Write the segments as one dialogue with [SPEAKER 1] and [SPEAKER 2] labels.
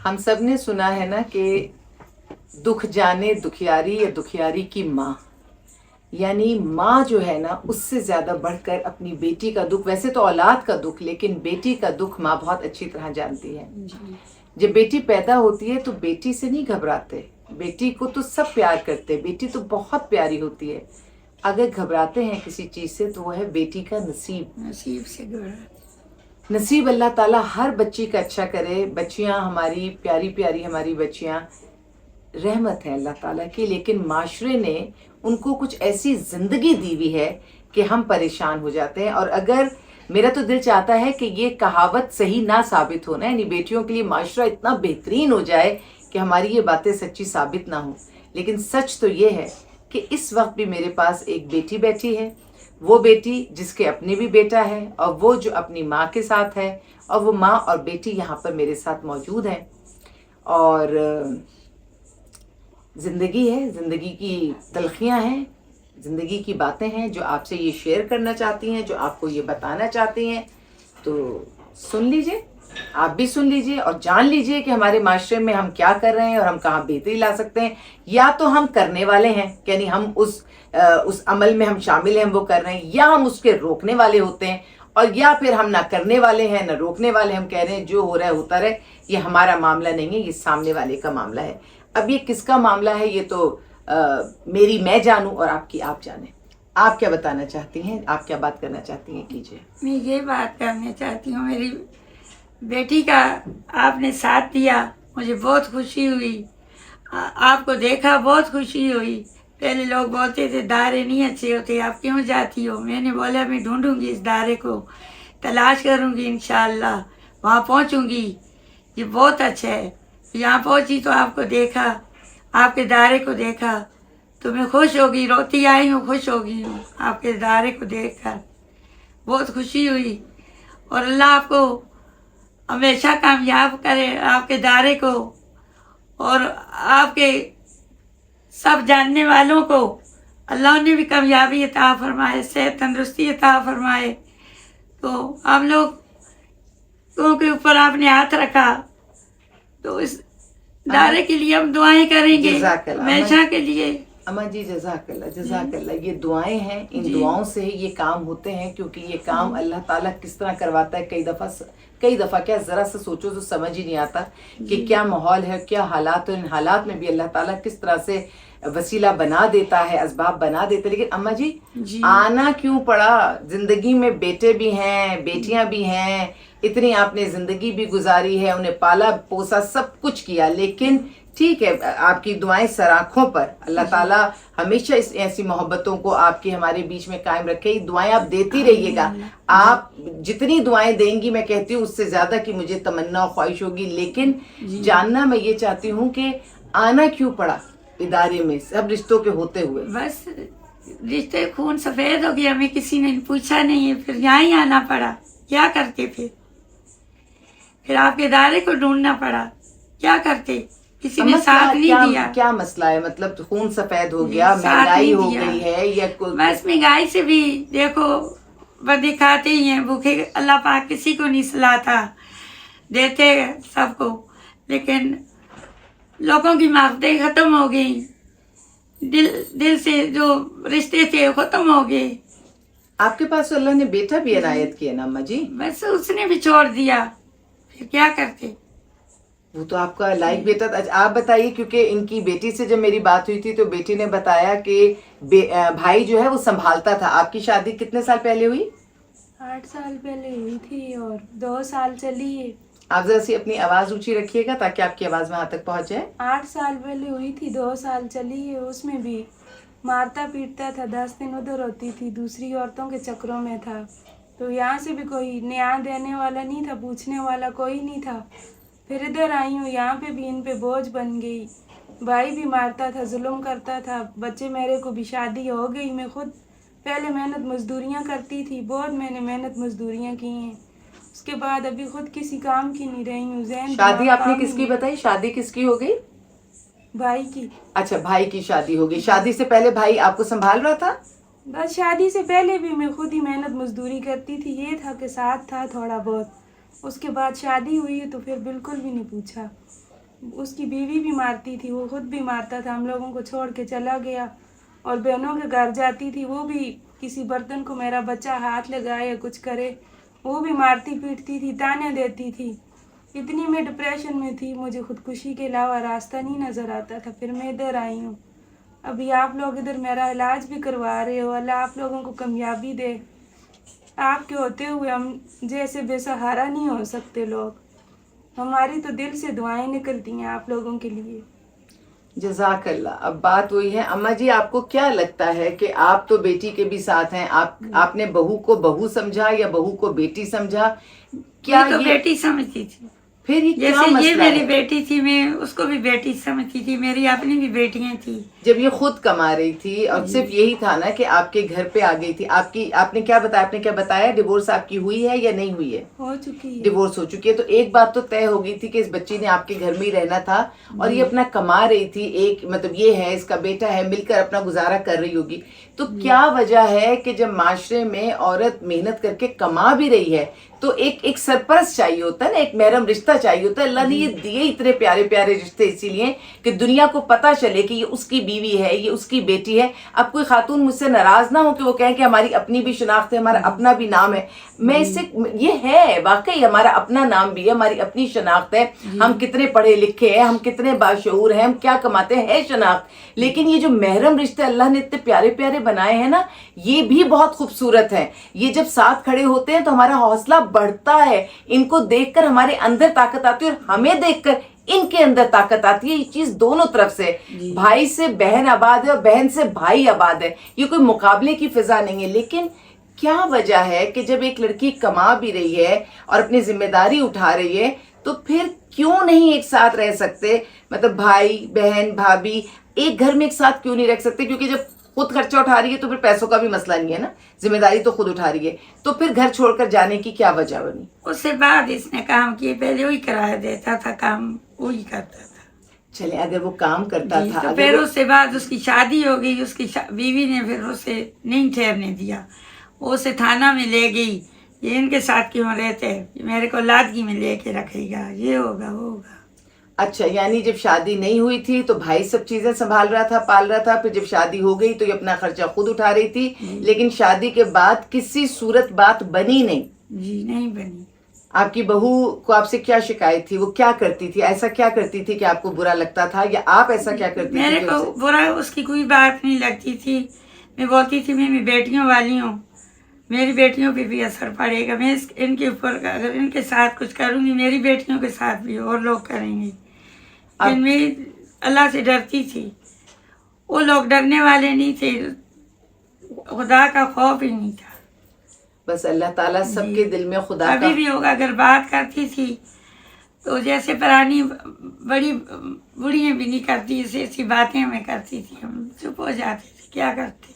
[SPEAKER 1] हम सब ने सुना है ना कि दुख जाने दुखियारी या दुखियारी की माँ, यानी माँ जो है ना उससे ज़्यादा बढ़कर अपनी बेटी का दुख, वैसे तो औलाद का दुख, लेकिन बेटी का दुख माँ बहुत अच्छी तरह जानती है। जब बेटी पैदा होती है तो बेटी से नहीं घबराते, बेटी को तो सब प्यार करते हैं, बेटी तो बहुत प्यारी होती है। अगर घबराते हैं किसी चीज़ से तो वो है बेटी का नसीब।
[SPEAKER 2] नसीब से घबराते।
[SPEAKER 1] नसीब अल्लाह ताला हर बच्ची का अच्छा करे। बच्चियां हमारी प्यारी प्यारी हमारी बच्चियां रहमत है अल्लाह ताला की, लेकिन माशरे ने उनको कुछ ऐसी ज़िंदगी दी हुई है कि हम परेशान हो जाते हैं। और अगर मेरा तो दिल चाहता है कि ये कहावत सही ना साबित हो ना, यानी बेटियों के लिए माशरा इतना बेहतरीन हो जाए कि हमारी ये बातें सच्ची साबित ना हो। लेकिन सच तो ये है कि इस वक्त भी मेरे पास एक बेटी बैठी है, वो बेटी जिसके अपने भी बेटा है, और वो जो अपनी माँ के साथ है, और वो माँ और बेटी यहाँ पर मेरे साथ मौजूद हैं। और ज़िंदगी है, ज़िंदगी की तलखियाँ हैं, ज़िंदगी की बातें हैं जो आपसे ये शेयर करना चाहती हैं, जो आपको ये बताना चाहती हैं। तो सुन लीजिए, आप भी सुन लीजिए और जान लीजिए कि हमारे माशरे में हम क्या कर रहे हैं और हम कहाँ बेहतरी ला सकते हैं। या तो हम करने वाले हैं, यानी हम उस अमल में हम शामिल हैं, हम वो कर रहे हैं, या हम उसके रोकने वाले होते हैं, और या फिर हम ना करने वाले हैं ना रोकने वाले, हम कह रहे हैं जो हो रहा है होता रहे, ये हमारा मामला नहीं है, ये सामने वाले का मामला है। अब ये किसका मामला है ये तो मेरी मैं जानूं और आपकी आप जाने। आप क्या बताना चाहती हैं, आप क्या बात करना चाहती हैं, कीजिए।
[SPEAKER 2] मैं ये बात करना चाहती हूँ, मेरी बेटी का आपने साथ दिया, मुझे बहुत खुशी हुई। आपको देखा बहुत खुशी हुई। पहले लोग बोलते थे दारे नहीं अच्छे होते, आप क्यों जाती हो? मैंने बोला मैं ढूंढूंगी, इस दारे को तलाश करूंगी, इंशाअल्लाह वहाँ पहुँचूंगी। ये बहुत अच्छा है। यहाँ पहुँची तो आपको देखा, आपके दारे को देखा तो मैं खुश हो गई, रोती आई हूँ, खुश हो गई हूँ आपके दारे को देखकर, बहुत खुशी हुई। और अल्लाह आपको हमेशा कामयाब करे, आपके दारे को, और आपके सब जानने वालों को अल्लाह ने भी कामयाबी अता फरमाए, सेहत तंदुरुस्ती अता फरमाए। तो हम लोग के ऊपर आपने हाथ रखा तो इस दारे के लिए हम दुआएं करेंगे हमेशा के लिए।
[SPEAKER 1] अम्मा जी जज़ाकल्लाह जज़ाकल्लाह। ये दुआएं हैं, इन दुआओं से ये काम होते हैं, क्योंकि ये काम अल्लाह ताला किस तरह करवाता है। कई दफ़ा क्या ज़रा सा सोचो तो समझ ही नहीं आता कि क्या माहौल है, क्या हालात है। इन हालात में भी अल्लाह ताला किस तरह से वसीला बना देता है, असबाब बना देता है। लेकिन अम्मा जी आना क्यों पड़ा? जिंदगी में बेटे भी हैं, बेटियां भी हैं, इतनी आपने जिंदगी भी गुजारी है, उन्हें पाला पोसा सब कुछ किया, लेकिन ठीक है, आपकी दुआएं सराखों पर। अल्लाह ताला हमेशा इस ऐसी मोहब्बतों को आपके हमारे बीच में कायम रखे। दुआएं आप देती रहिएगा। आप जितनी दुआएं देंगी, मैं कहती हूँ उससे ज्यादा की मुझे तमन्ना और ख्वाहिश होगी। लेकिन जानना मैं ये चाहती हूँ कि आना क्यों पड़ा इदारे में सब रिश्तों के होते हुए?
[SPEAKER 2] बस रिश्ते खून सफेद हो गया, हमें किसी ने पूछा नहीं है, फिर यहाँ ही आना पड़ा। क्या करते फिर आपके इदारे को ढूंढना पड़ा, क्या करते? किसी ने साथ नहीं दिया।
[SPEAKER 1] क्या मसला है? मतलब खून सफेद हो गया, महंगाई हो गई है, या
[SPEAKER 2] बस महंगाई से भी देखो बंदे खाते ही हैं, भूखे अल्लाह पाक किसी को नहीं सुलाता, देते हैं सबको, लेकिन लोगों की मोहब्बतें खत्म हो गई, दिल से जो रिश्ते थे खत्म हो गए।
[SPEAKER 1] आपके पास अल्लाह ने बेटा भी इनायत किया ना अम्मा जी?
[SPEAKER 2] बस उसने भी छोड़ दिया, फिर क्या करते?
[SPEAKER 1] वो तो आपका लाइक बेटा था। आप बताइए, क्योंकि इनकी बेटी से जब मेरी बात हुई थी तो बेटी ने बताया कि भाई जो है वो संभालता था। आपकी शादी कितने साल पहले हुई?
[SPEAKER 3] 8 साल पहले हुई थी और 2 साल चली है।
[SPEAKER 1] आप जरा सी अपनी आवाज ऊंची रखिएगा ताकि आपकी आवाज वहां तक पहुंच जाए।
[SPEAKER 3] 8 साल पहले हुई थी, 2 साल चली है। उसमें भी मारता पीटता था, 10 दिन उधर होती थी, दूसरी औरतों के चक्रों में था। तो यहाँ से भी कोई न्याय देने वाला नहीं था, पूछने वाला कोई नहीं था। फिर इधर आई हूँ, यहाँ पे भी इन पे बोझ बन गई। भाई भी मारता था, जुल्म करता था, बच्चे मेरे को भी शादी हो गई। मैं खुद पहले मेहनत मजदूरियाँ करती थी, बहुत मैंने मेहनत मजदूरियाँ की हैं। उसके बाद अभी खुद किसी काम की नहीं रही हूँ।
[SPEAKER 1] शादी आपने किसकी बताई? शादी किसकी हो गई?
[SPEAKER 3] भाई की।
[SPEAKER 1] अच्छा, भाई की शादी हो गई। शादी से पहले भाई आपको संभाल रहा था?
[SPEAKER 3] बस शादी से पहले भी मैं खुद ही मेहनत मजदूरी करती थी, ये था कि साथ था थोड़ा बहुत। उसके बाद शादी हुई तो फिर बिल्कुल भी नहीं पूछा। उसकी बीवी भी मारती थी, वो खुद भी मारता था, हम लोगों को छोड़ के चला गया। और बहनों के घर जाती थी, वो भी किसी बर्तन को मेरा बच्चा हाथ लगाए या कुछ करे वो भी मारती पीटती थी, ताने देती थी। इतनी मैं डिप्रेशन में थी, मुझे खुदकुशी के अलावा रास्ता नहीं नज़र आता था। फिर मैं इधर आई हूँ। अभी आप लोग इधर मेरा इलाज भी करवा रहे हो, अल्लाह आप लोगों को कामयाबी दे। आपके होते हुए हम जैसे बेसहारा नहीं हो सकते लोग। हमारी तो दिल से दुआएं निकलती हैं आप लोगों के लिए।
[SPEAKER 1] जज़ाकल्लाह। अब बात वही है, अम्मा जी आपको क्या लगता है कि आप तो बेटी के भी साथ हैं, आपने बहू को बहू समझा या बहू को बेटी समझा? क्या
[SPEAKER 2] मैं तो
[SPEAKER 1] ये
[SPEAKER 2] बेटी समझती थी।
[SPEAKER 1] फिर ये क्या
[SPEAKER 2] जैसे ये
[SPEAKER 1] मसला
[SPEAKER 2] मेरी
[SPEAKER 1] है?
[SPEAKER 2] बेटी थी, मैं उसको भी बेटी समझती थी। मेरी अपनी भी बेटियां थी।
[SPEAKER 1] जब ये खुद कमा रही थी और सिर्फ यही था ना कि आपके घर पे आ गई थी, आपने क्या बताया डिवोर्स आपकी हुई है या नहीं हुई है?
[SPEAKER 3] हो चुकी है।
[SPEAKER 1] डिवोर्स हो चुकी है। तो एक बात तो तय हो गई थी कि इस बच्ची ने आपके घर में ही रहना था और ये अपना कमा रही थी, एक मतलब ये है इसका बेटा है, मिलकर अपना गुजारा कर रही होगी। तो क्या वजह है कि जब माशरे में औरत मेहनत करके कमा भी रही है तो एक सरपरस्त चाहिए होता है ना, एक महरम रिश्ता चाहिए होता है। अल्लाह ने ये दिए इतने प्यारे प्यारे रिश्ते इसीलिए कि दुनिया को पता चले कि ये उसकी बीवी है, ये उसकी बेटी है। अब कोई खातून मुझसे नाराज ना हो कि वो कहें कि हमारी अपनी भी शनाख्त है, हमारा अपना भी नाम है। मैं इससे ये है वाकई हमारा अपना नाम भी है, हमारी अपनी शनाख्त है, हम कितने पढ़े लिखे हैं, हम कितने बाशऊर हैं, हम क्या कमाते हैं, है शनाख्त। लेकिन ये जो महरम रिश्ते अल्लाह ने इतने प्यारे प्यारे बनाए हैं ना, ये भी बहुत खूबसूरत है। ये जब साथ खड़े होते हैं तो हमारा हौसला बढ़ता है, इनको देखकर हमारे अंदर ताकत आती है और हमें देखकर इनके अंदर ताकत आती है। ये चीज दोनों तरफ से, भाई से बहन आबाद है और बहन से भाई आबाद है। ये कोई मुकाबले की फिजा नहीं है। लेकिन क्या वजह है कि जब एक लड़की कमा भी रही है और अपनी जिम्मेदारी उठा रही है तो फिर क्यों नहीं एक साथ रह सकते? मतलब भाई बहन भाभी एक घर में एक साथ क्यों नहीं रह सकते? क्योंकि जब खुद खर्चा उठा रही है तो फिर पैसों का भी मसला नहीं है ना, जिम्मेदारी तो खुद उठा रही है, तो फिर घर छोड़कर जाने की क्या वजह बनी?
[SPEAKER 2] उससे बाद इसने काम किए, पहले वही कराया देता था, काम वही करता था।
[SPEAKER 1] चले अगर वो काम करता था,
[SPEAKER 2] तो
[SPEAKER 1] अगर
[SPEAKER 2] फिर उससे बाद उसकी शादी हो गई। उसकी बीवी ने फिर उसे नहीं ठहरने दिया, वो उसे थाना में ले गई। ये इनके साथ क्यों रहते हैं, मेरे को लादगी में लेके रखेगा, ये होगा वो होगा।
[SPEAKER 1] अच्छा, यानी जब शादी नहीं हुई थी तो भाई सब चीजें संभाल रहा था, पाल रहा था, फिर जब शादी हो गई तो ये अपना खर्चा खुद उठा रही थी। लेकिन शादी के बाद किसी सूरत बात बनी नहीं।
[SPEAKER 2] जी नहीं बनी।
[SPEAKER 1] आपकी बहू को आपसे क्या शिकायत थी? वो क्या करती थी, ऐसा क्या करती थी कि आपको बुरा लगता था, या आप ऐसा क्या करती थी?
[SPEAKER 2] मेरे को बुरा उसकी कोई बात नहीं लगती थी। मैं बोलती थी मैं बेटियों वाली हूँ, मेरी बेटियों पे भी असर पड़ेगा। मैं इनके ऊपर अगर इनके साथ कुछ करूँगी, मेरी बेटियों के साथ भी और लोग करेंगे। मैं अल्लाह से डरती थी, वो लोग डरने वाले नहीं थे, खुदा का खौफ ही नहीं था।
[SPEAKER 1] बस अल्लाह ताला सबके दिल में खुदा
[SPEAKER 2] अभी
[SPEAKER 1] का
[SPEAKER 2] भी होगा। अगर बात करती थी तो जैसे पुरानी बड़ी बुढ़ियाँ भी नहीं करती, ऐसी बातें मैं करती थी, हम चुप हो जाते थे, क्या करते।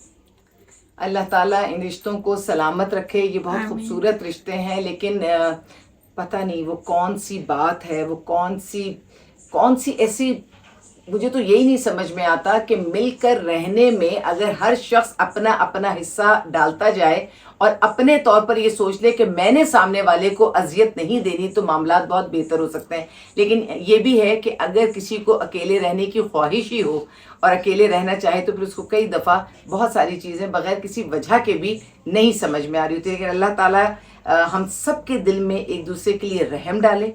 [SPEAKER 1] अल्लाह ताला इन रिश्तों को सलामत रखे। ये बहुत
[SPEAKER 2] आमीन।
[SPEAKER 1] खूबसूरत रिश्ते हैं, लेकिन पता नहीं वो कौन सी बात है, वो कौन सी ऐसी, मुझे तो यही नहीं समझ में आता कि मिलकर रहने में अगर हर शख्स अपना अपना हिस्सा डालता जाए और अपने तौर पर ये सोच ले कि मैंने सामने वाले को अजियत नहीं देनी, तो मामलात बहुत बेहतर हो सकते हैं। लेकिन ये भी है कि अगर किसी को अकेले रहने की ख्वाहिश ही हो और अकेले रहना चाहे तो फिर उसको कई दफ़ा बहुत सारी चीज़ें बगैर किसी वजह के भी नहीं समझ में आ रही होती है। लेकिन अल्लाह ताला हम सब के दिल में एक दूसरे के लिए रहम डाले,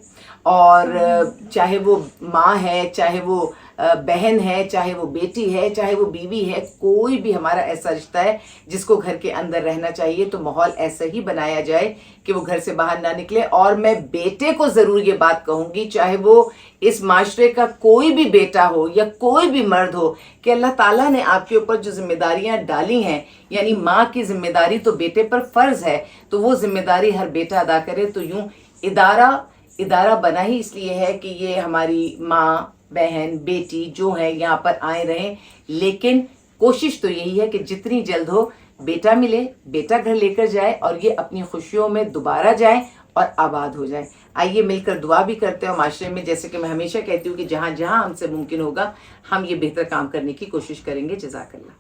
[SPEAKER 1] और चाहे वो माँ है, चाहे वो बहन है, चाहे वो बेटी है, चाहे वो बीवी है, कोई भी हमारा ऐसा रिश्ता है जिसको घर के अंदर रहना चाहिए तो माहौल ऐसा ही बनाया जाए कि वो घर से बाहर ना निकले। और मैं बेटे को ज़रूर ये बात कहूँगी, चाहे वो इस माशरे का कोई भी बेटा हो या कोई भी मर्द हो, कि अल्लाह ताला ने आपके ऊपर जो जिम्मेदारियां डाली हैं, यानी माँ की जिम्मेदारी तो बेटे पर फ़र्ज़ है, तो वो जिम्मेदारी हर बेटा अदा करे। तो यूँ इदारा बना ही इसलिए है कि ये हमारी माँ बहन बेटी जो है यहाँ पर आए रहें। लेकिन कोशिश तो यही है कि जितनी जल्द हो बेटा मिले, बेटा घर लेकर जाए और ये अपनी खुशियों में दोबारा जाए और आबाद हो जाए। आइए मिलकर दुआ भी करते हैं माशरे में, जैसे कि मैं हमेशा कहती हूँ कि जहाँ जहाँ हमसे मुमकिन होगा हम ये बेहतर काम करने की कोशिश करेंगे। जज़ाकल्लाह।